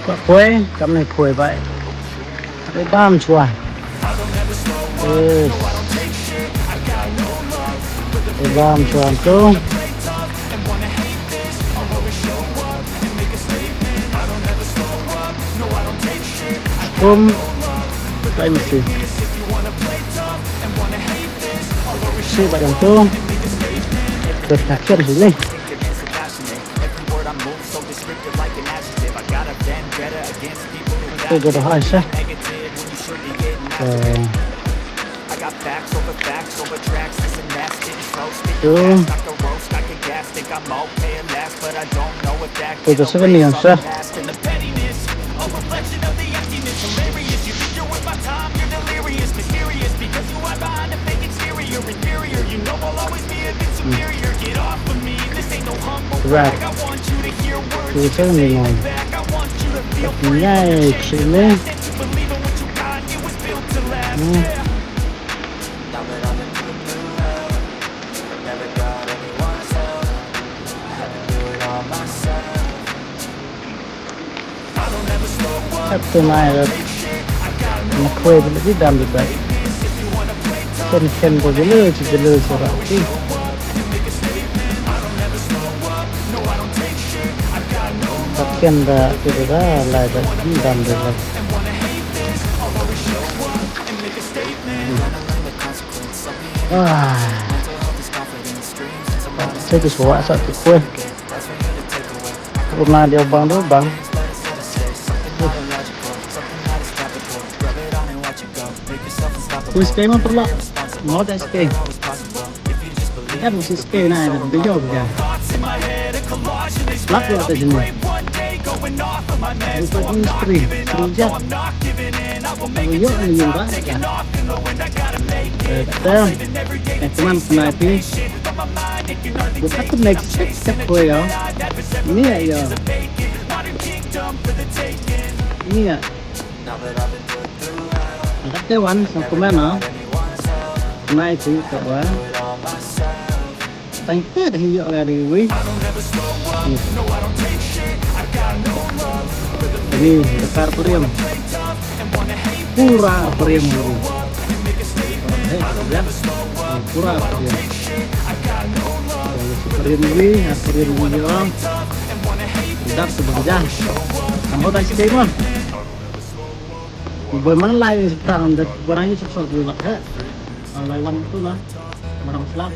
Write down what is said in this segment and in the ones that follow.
Có khói, cắm này khói vậy. Cái bám chua. Ừ. Cái bám chua tu. Đây một xíu. Xíu bạn đồng tu. Được thạc chân xuống đi. Tôi có hỏi sao? Tôi có sẽ niệm sao? Right. Tôi sẽ niệm ngay chỉ lên. Sắp tới mai là nó khơi thì mới đam được đấy. Ken có cái lơ chỉ cái lơ sao vậy? Tập ken là cái đó là cái đam được rồi. Saya tu suara satu kue. Pernah dia bang tu bang. Kue skate mana perlu? Mau tak skate? Kan mesti skate na, dia jauh dia. Lap dia atas sini. Itu industri, kerja. Ayo ni yang bah. Betul. Teman sniper. Bukan tu next step kue ya. Ini ya. Ini ya. Các cái quán xong có mấy nó nay thì cậu á đánh tết thì dựa là đi quý ini besar periam pura periam dulu pura periam periam ini periam ini orang tidak sebenarnya kamu tak sih kan bởi mana lain sekarang dan barangnya cepat juga kan lawan itu lah barang selam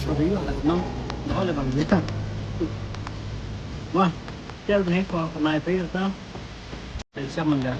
tapi juga enam đó là bằng giấy thật wow treo hết qua này thấy sao để xem mình cả